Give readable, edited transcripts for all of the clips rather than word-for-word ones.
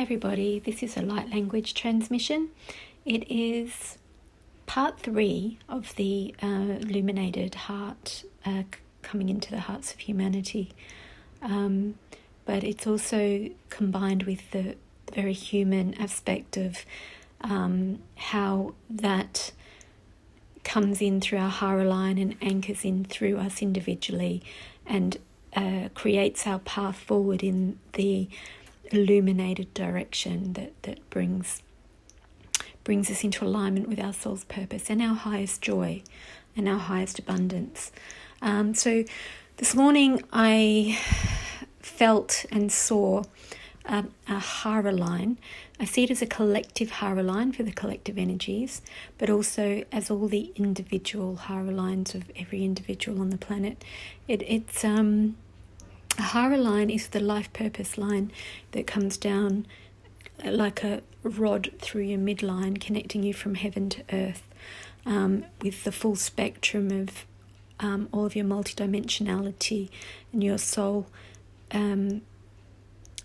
Hi everybody, this is a light language transmission. It is part 3 of the illuminated heart coming into the hearts of humanity. But it's also combined with the very human aspect of how that comes in through our hara line and anchors in through us individually and creates our path forward in the illuminated direction that brings us into alignment with our soul's purpose and our highest joy and our highest abundance. So this morning I felt and saw a hara line. I see it as a collective hara line for the collective energies, but also as all the individual hara lines of every individual on the planet. A hara line is the life purpose line that comes down like a rod through your midline, connecting you from heaven to earth, with the full spectrum of all of your multidimensionality and your soul, the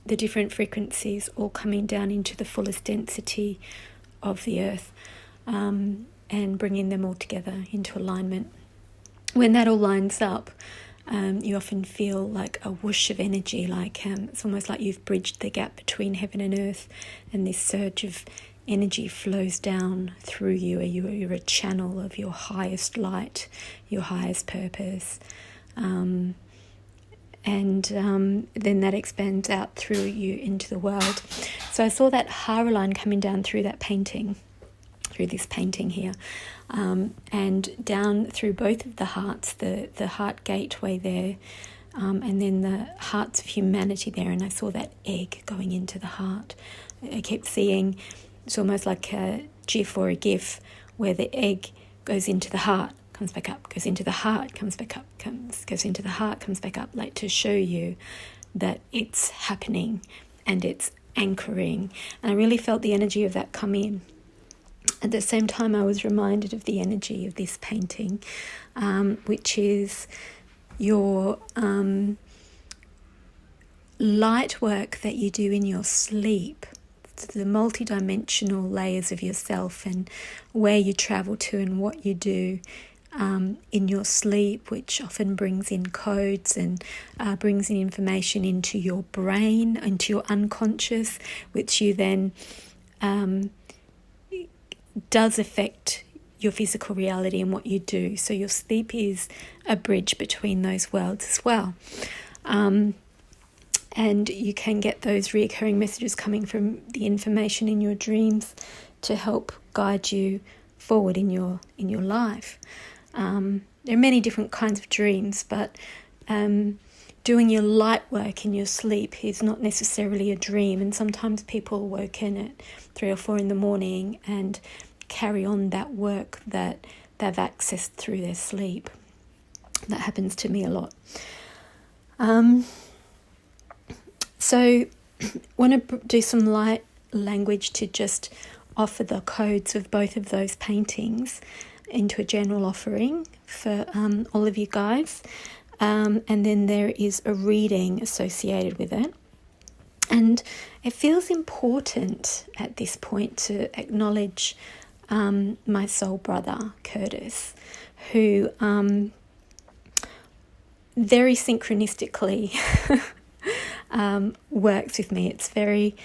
different frequencies all coming down into the fullest density of the earth, and bringing them all together into alignment. When that all lines up, you often feel like a whoosh of energy, like it's almost like you've bridged the gap between heaven and earth, and this surge of energy flows down through you. You're a channel of your highest light, your highest purpose, and then that expands out through you into the world. So I saw that hara line coming down through that painting, through this painting here, and down through both of the hearts, the heart gateway there, and then the hearts of humanity there, and I saw that egg going into the heart. I kept seeing, it's almost like a GIF or a GIF, where the egg goes into the heart, comes back up, goes into the heart, comes back up, goes into the heart, comes back up, like to show you that it's happening and it's anchoring. And I really felt the energy of that come in. At the same time, I was reminded of the energy of this painting, which is your light work that you do in your sleep, the multidimensional layers of yourself and where you travel to and what you do in your sleep, which often brings in codes and brings in information into your brain, into your unconscious, which you then does affect your physical reality and what you do. So your sleep is a bridge between those worlds as well. And you can get those reoccurring messages coming from the information in your dreams to help guide you forward in your life. There are many different kinds of dreams, but doing your light work in your sleep is not necessarily a dream, and sometimes people woken at 3 or 4 in the morning and carry on that work that they've accessed through their sleep. That happens to me a lot. So I want to do some light language to just offer the codes of both of those paintings into a general offering for all of you guys. And then there is a reading associated with it. And it feels important at this point to acknowledge my soul brother, Curtis, who very synchronistically works with me. It's very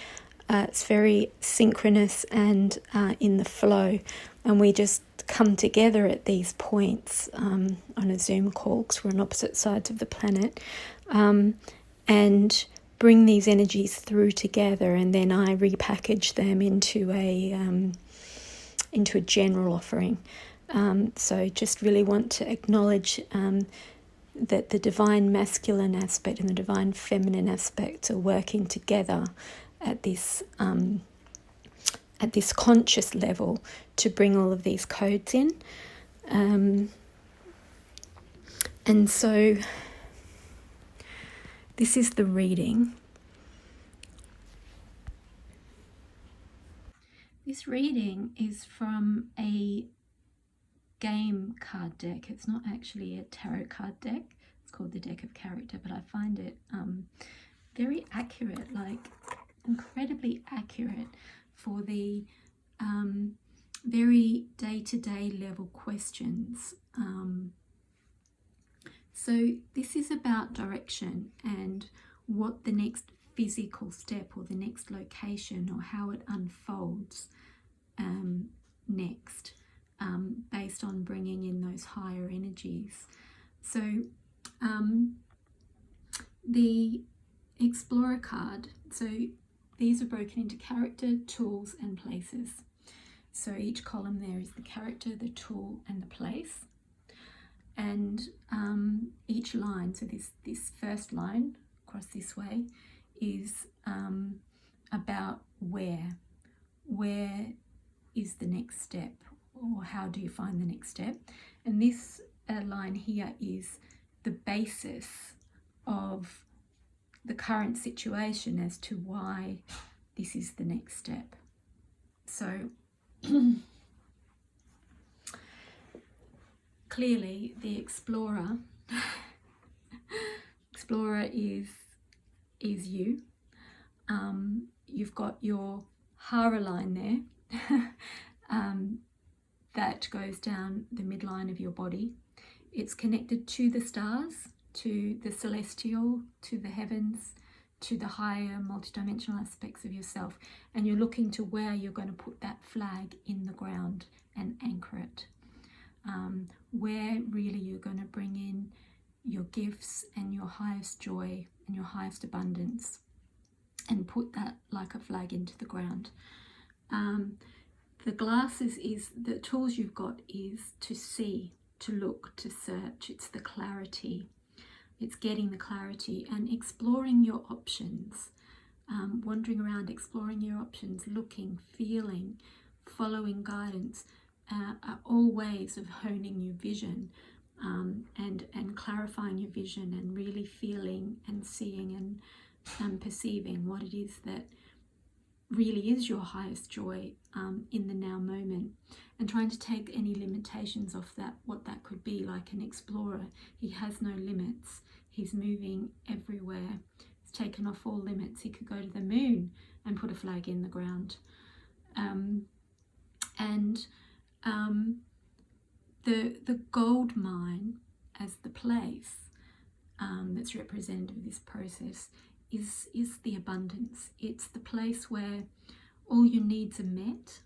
synchronous and in the flow. And we just come together at these points on a Zoom call, because we're on opposite sides of the planet, and bring these energies through together, and then I repackage them into a general offering. So just really want to acknowledge that the divine masculine aspect and the divine feminine aspect are working together at this conscious level to bring all of these codes in. And so this is the reading. This reading is from a game card deck. It's not actually a tarot card deck. It's called the Deck of Character, but I find it very accurate. Like, incredibly accurate for the very day-to-day level questions. So this is about direction and what the next physical step or the next location or how it unfolds next, based on bringing in those higher energies. So the Explorer card, so these are broken into character, tools and places. So each column there is the character, the tool and the place. And each line, so this first line across this way is about where is the next step, or how do you find the next step. And this line here is the basis of the current situation as to why this is the next step. So clearly the explorer is you. You've got your hara line there that goes down the midline of your body. It's connected to the stars, to the celestial, to the heavens, to the higher multidimensional aspects of yourself, and you're looking to where you're going to put that flag in the ground and anchor it. Where really you're going to bring in your gifts and your highest joy and your highest abundance and put that like a flag into the ground. The glasses is the tools you've got is to see, to look, to search. It's the clarity. It's getting the clarity and exploring your options, wandering around, exploring your options, looking, feeling, following guidance, are all ways of honing your vision, and clarifying your vision and really feeling and seeing and perceiving what it is that really is your highest joy in the now moment, and trying to take any limitations off that, what that could be. Like an explorer, he has no limits. He's moving everywhere. He's taken off all limits. He could go to the moon and put a flag in the ground. The gold mine as the place that's representative of this process is the abundance. It's the place where all your needs are met.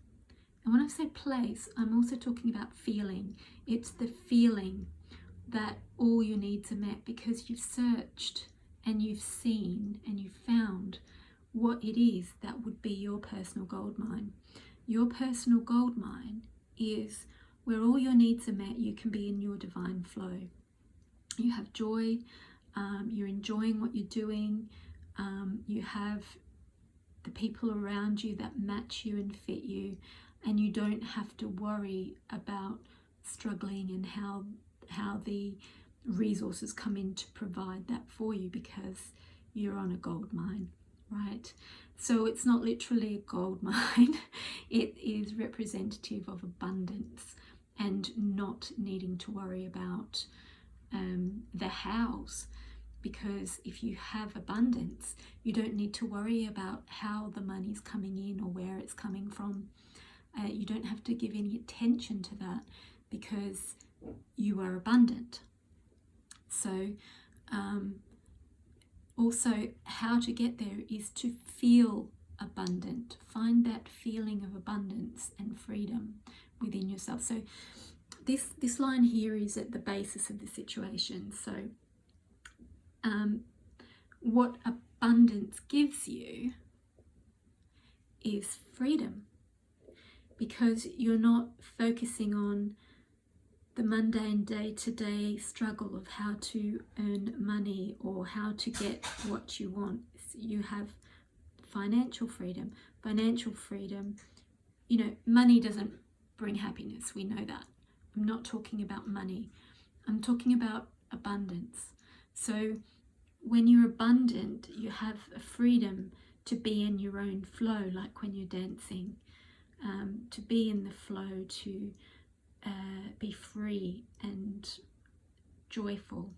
And when I say place, I'm also talking about feeling. It's the feeling that all your needs are met because you've searched and you've seen and you've found what it is that would be your personal gold mine. Your personal gold mine is where all your needs are met. You can be in your divine flow. You have joy, you're enjoying what you're doing, you have the people around you that match you and fit you, and you don't have to worry about struggling and how the resources come in to provide that for you, because you're on a gold mine, right? So it's not literally a gold mine. It is representative of abundance and not needing to worry about the hows, because if you have abundance, you don't need to worry about how the money's coming in or where it's coming from. You don't have to give any attention to that because you are abundant. So also how to get there is to feel abundant. Find that feeling of abundance and freedom within yourself. So this line here is at the basis of the situation. So what abundance gives you is freedom, because you're not focusing on the mundane day-to-day struggle of how to earn money or how to get what you want. You have financial freedom. Financial freedom, you know, money doesn't bring happiness. We know that. I'm not talking about money. I'm talking about abundance. So when you're abundant, you have a freedom to be in your own flow, like when you're dancing, to be in the flow, to be free and joyful.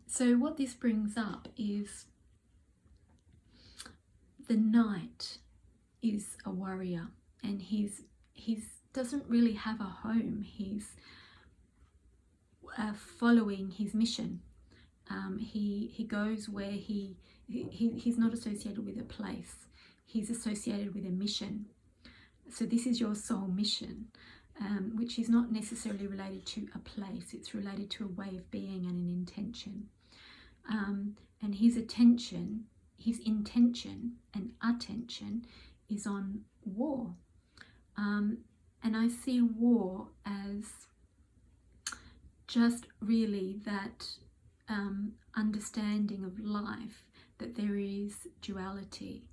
So what this brings up is the knight is a warrior, and he's doesn't really have a home. He's following his mission. He goes where he's not associated with a place. He's associated with a mission. So this is your soul mission, which is not necessarily related to a place. It's related to a way of being and an intention. And his intention and attention is on war. And I see war as just really that understanding of life, that there is duality,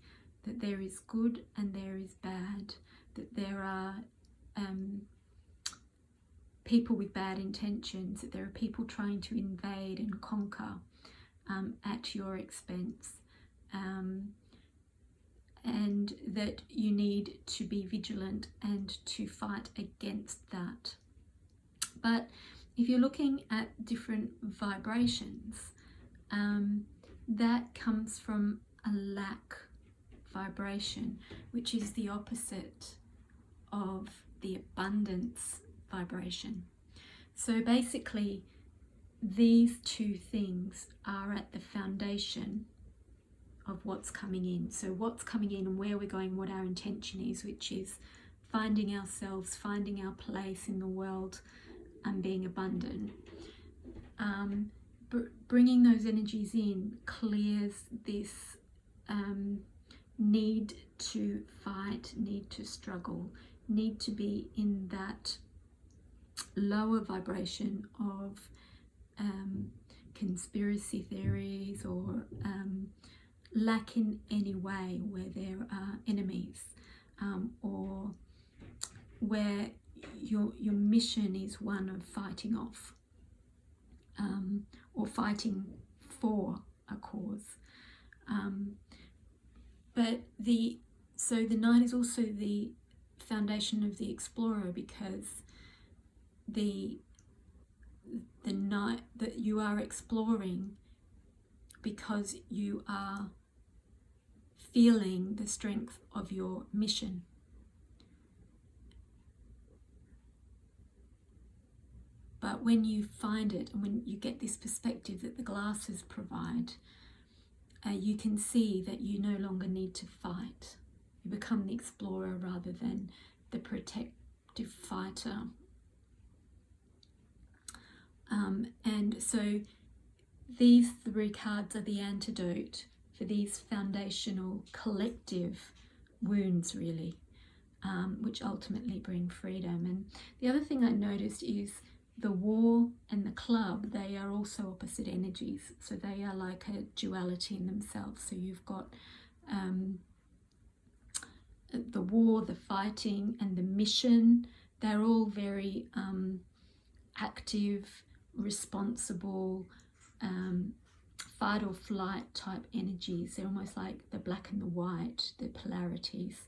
that there is good and there is bad, that there are people with bad intentions, that there are people trying to invade and conquer at your expense, and that you need to be vigilant and to fight against that. But if you're looking at different vibrations, that comes from a lack vibration, which is the opposite of the abundance vibration. So basically, these two things are at the foundation of what's coming in. So what's coming in and where we're going, what our intention is, which is finding ourselves, finding our place in the world and being abundant. Bringing those energies in clears this need to fight, need to struggle, need to be in that lower vibration of conspiracy theories or lack in any way where there are enemies, or where your mission is one of fighting off or fighting for a cause. So the knight is also the foundation of the explorer, because the knight, that you are exploring because you are feeling the strength of your mission. But when you find it, and when you get this perspective that the glasses provide, you can see that you no longer need to fight. You become the explorer rather than the protective fighter. And so these three cards are the antidote for these foundational collective wounds, really, which ultimately bring freedom. And the other thing I noticed is the war and the club, they are also opposite energies. So they are like a duality in themselves. So you've got the war, the fighting, and the mission. They're all very active, responsible, fight or flight type energies. They're almost like the black and the white, the polarities.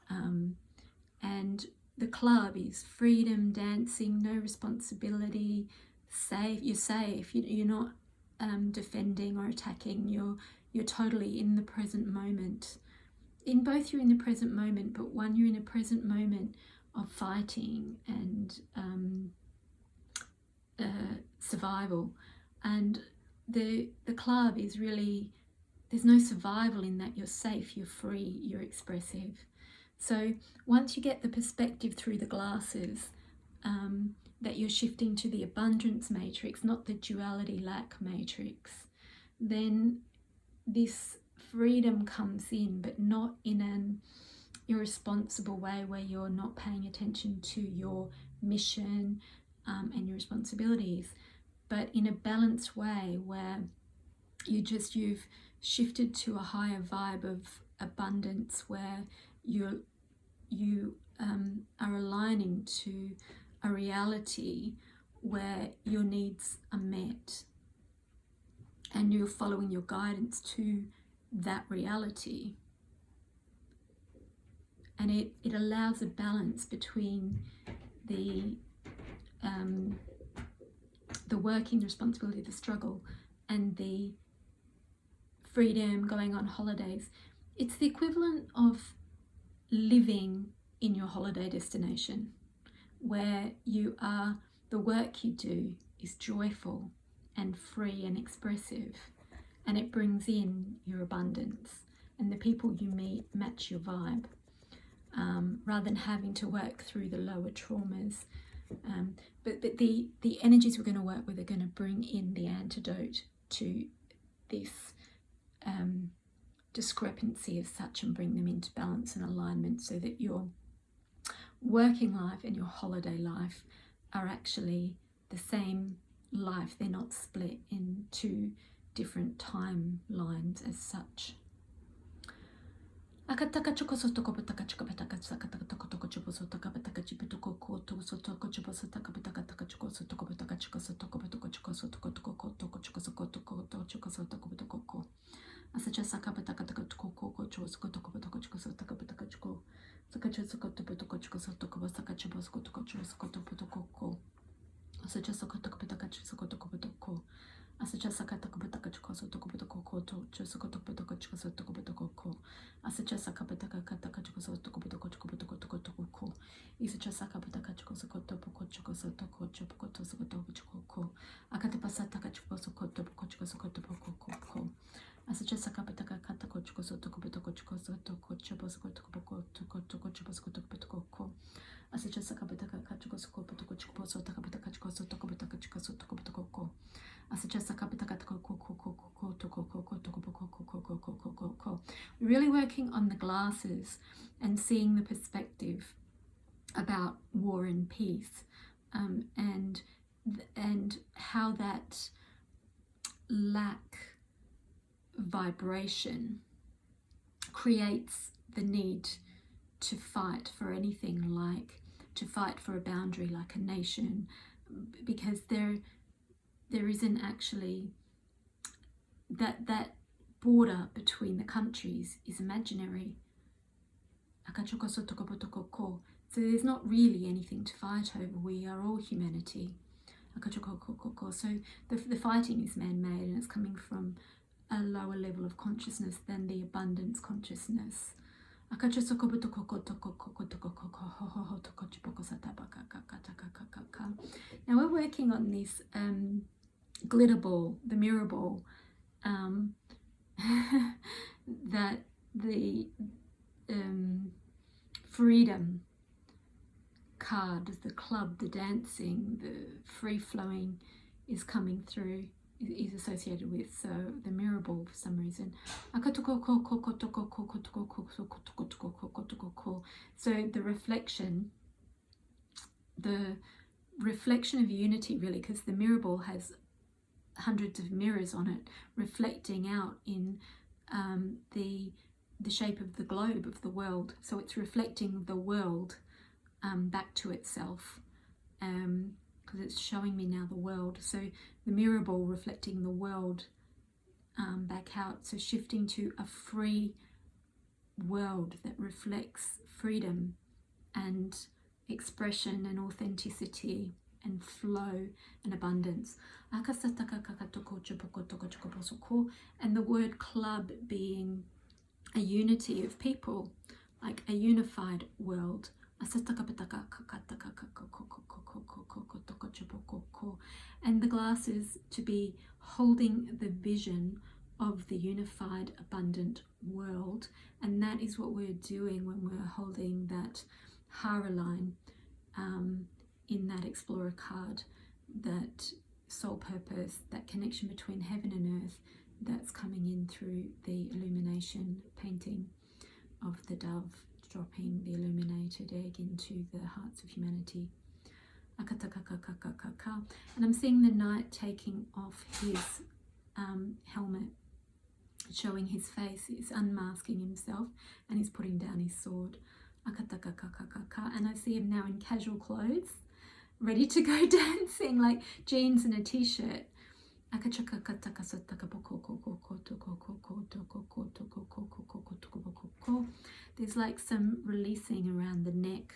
And the club is freedom, dancing, no responsibility, safe. You're safe. You're not defending or attacking. You're totally in the present moment. In both, you're in the present moment, but one, you're in a present moment of fighting and survival. And the club is really, there's no survival in that. You're safe, you're free, you're expressive. So once you get the perspective through the glasses, that you're shifting to the abundance matrix, not the duality lack matrix, then this freedom comes in, but not in an irresponsible way where you're not paying attention to your mission and your responsibilities, but in a balanced way where you've shifted to a higher vibe of abundance, where you are aligning to a reality where your needs are met, and you're following your guidance to that reality. And it allows a balance between the working, the responsibility, the struggle, and the freedom, going on holidays. It's the equivalent of living in your holiday destination, where the work you do is joyful and free and expressive, and it brings in your abundance, and the people you meet match your vibe, rather than having to work through the lower traumas. But the energies we're going to work with are going to bring in the antidote to this discrepancy of such, and bring them into balance and alignment, so that your working life and your holiday life are actually the same life. They're not split in two different timelines as such. Akataka choko sotoko bataka choko bataka sakataka toko toko chopo sotaka bataka chipitoko koto sotoko chopo sotaka bataka taka choko sotoko bataka choko sotoko batoko choko sotoko toko toko choko sotoko toko choko sotoko batoko ko asacha saka bataka taka toko ko choko sotoko batoko choko sotaka bataka choko sakacha sotoko batoko choko sotoko basaka chopo sotoko choko sotoko batoko ko asacha sotoko bataka choko sotoko batoko Asacha sakataka bataka chikoso toko batoko koto chosoko batoko chikoso toko batoko ko asacha sakabataka kataka chikoso toko batoko choko batoko toko toko ko isacha sakabataka chikoso koto poko chikoso toko chopoko toso koto choko ko akatapasataka chikoso koto poko chikoso koto poko ko asacha sakabataka katako chikoso toko batoko chikoso toko choposo koto poko toko choposo koto batoko ko asacha sakabataka katikoso koto poko chikoso takabataka chikoso toko bataka chikoso toko batoko ko really working on the glasses and seeing the perspective about war and peace, and how that lack vibration creates the need to fight for anything, like to fight for a boundary like a nation, because there isn't actually that border between the countries is imaginary. So there's not really anything to fight over. We are all humanity. So the fighting is man-made, and it's coming from a lower level of consciousness than the abundance consciousness. Now we're working on this glitter ball, the mirror ball, that the freedom card, the club, the dancing, the free-flowing is coming through, is associated with. So the mirror ball, for some reason. So the reflection of unity, really, because the mirror ball has hundreds of mirrors on it, reflecting out in the shape of the globe of the world. So it's reflecting the world back to itself, because it's showing me now the world. So the mirror ball reflecting the world back out, so shifting to a free world that reflects freedom and expression and authenticity and flow and abundance. And the word club being a unity of people, like a unified world. And the glasses to be holding the vision of the unified, abundant world. And that is what we're doing when we're holding that Hara line in that Explorer card, that soul purpose, that connection between heaven and earth that's coming in through the illumination painting of the dove dropping the illuminated egg into the hearts of humanity. And I'm seeing the knight taking off his helmet, showing his face. He's unmasking himself and he's putting down his sword. And I see him now in casual clothes, ready to go dancing, like jeans and a t-shirt. There's like some releasing around the neck.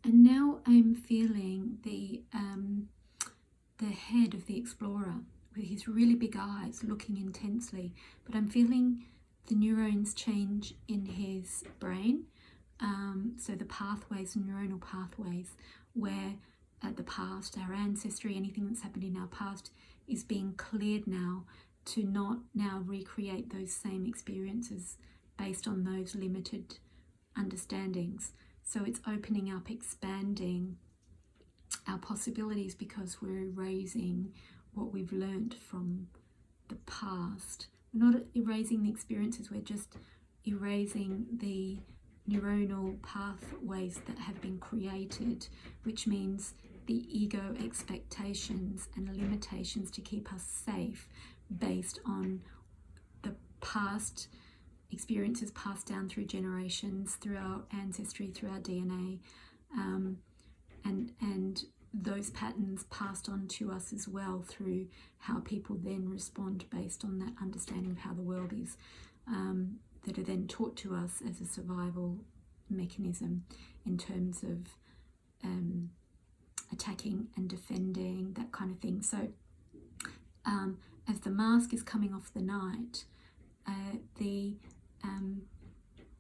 And now I'm feeling the head of the explorer with his really big eyes looking intensely, but I'm feeling the neurons change in his brain. So the pathways, neuronal pathways, where the past, our ancestry, anything that's happened in our past is being cleared now to not now recreate those same experiences based on those limited understandings. So it's opening up, expanding our possibilities because we're erasing what we've learned from the past. We're not erasing the experiences, we're just erasing the neuronal pathways that have been created, which means the ego expectations and limitations to keep us safe based on the past experiences passed down through generations, through our ancestry, through our DNA, and those patterns passed on to us as well through how people then respond based on that understanding of how the world is, that are then taught to us as a survival mechanism in terms of attacking and defending, that kind of thing. So as the mask is coming off the knight, the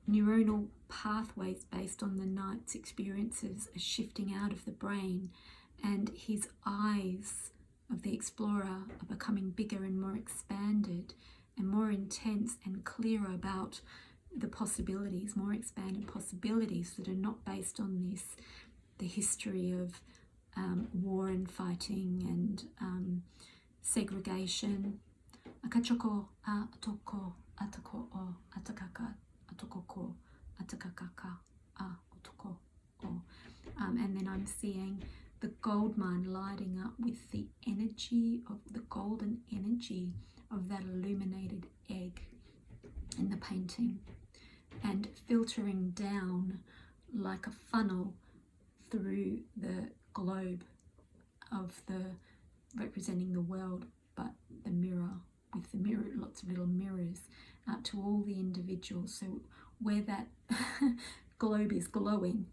neuronal pathways based on the knight's experiences are shifting out of the brain, and his eyes of the explorer are becoming bigger and more expanded and more intense and clearer about the possibilities, more expanded possibilities that are not based on the history of war and fighting and segregation. Akachoko a atoko atoko o atakaka atoko ko atakakaka a otoko o. And then I'm seeing the gold mine lighting up with the energy of the golden energy of that illuminated egg in the painting, and filtering down like a funnel through the globe of the representing the world, but the mirror, with the mirror, lots of little mirrors out to all the individuals. So where that globe is glowing,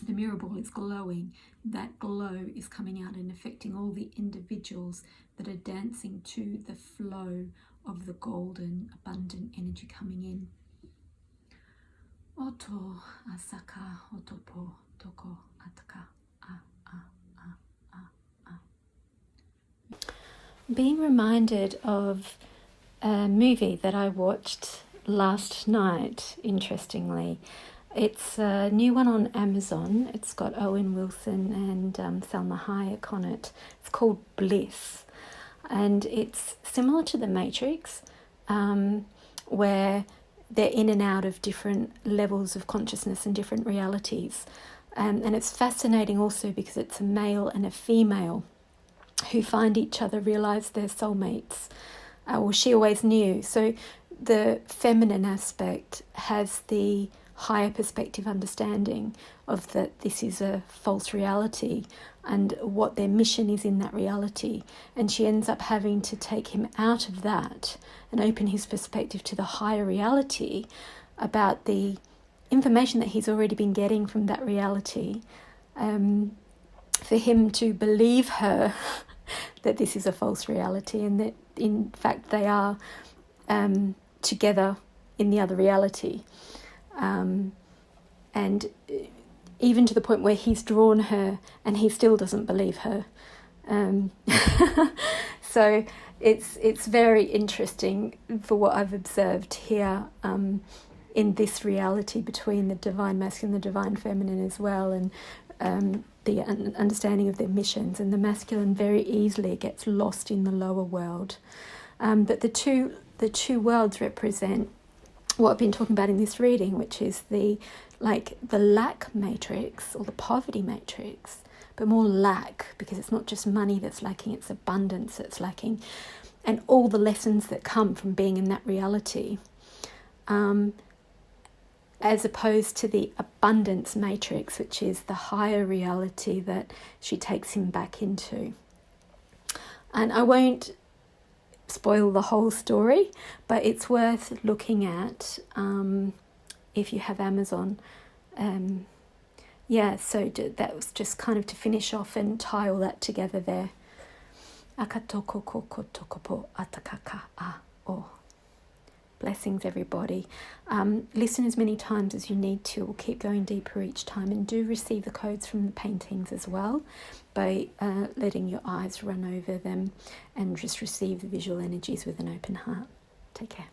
the mirror ball is glowing, that glow is coming out and affecting all the individuals that are dancing to the flow of the golden abundant energy coming in. Oto asaka otopo toko ataka a a a a a. Being reminded of a movie that I watched last night, interestingly. It's a new one on Amazon. It's got Owen Wilson and Salma Hayek on it. It's called Bliss. And it's similar to The Matrix, where they're in and out of different levels of consciousness and different realities. And it's fascinating also because it's a male and a female who find each other, realise they're soulmates. Well, she always knew. So the feminine aspect has the higher perspective understanding of that this is a false reality and what their mission is in that reality, and she ends up having to take him out of that and open his perspective to the higher reality about the information that he's already been getting from that reality, for him to believe her that this is a false reality and that in fact they are together in the other reality. And even to the point where he's drawn her and he still doesn't believe her. So it's very interesting for what I've observed here in this reality between the divine masculine and the divine feminine as well, and the understanding of their missions. And the masculine very easily gets lost in the lower world. But the two worlds represent what I've been talking about in this reading, which is the lack matrix or the poverty matrix, but more lack, because it's not just money that's lacking, it's abundance that's lacking. and all the lessons that come from being in that reality, as opposed to the abundance matrix, which is the higher reality that she takes him back into. And I won't spoil the whole story, but it's worth looking at if you have Amazon. So that was just kind of to finish off and tie all that together there. Akatoko koko tokopo atakaka a o. Blessings, everybody. Listen as many times as you need to. We'll keep going deeper each time, and do receive the codes from the paintings as well by letting your eyes run over them, and just receive the visual energies with an open heart. Take care.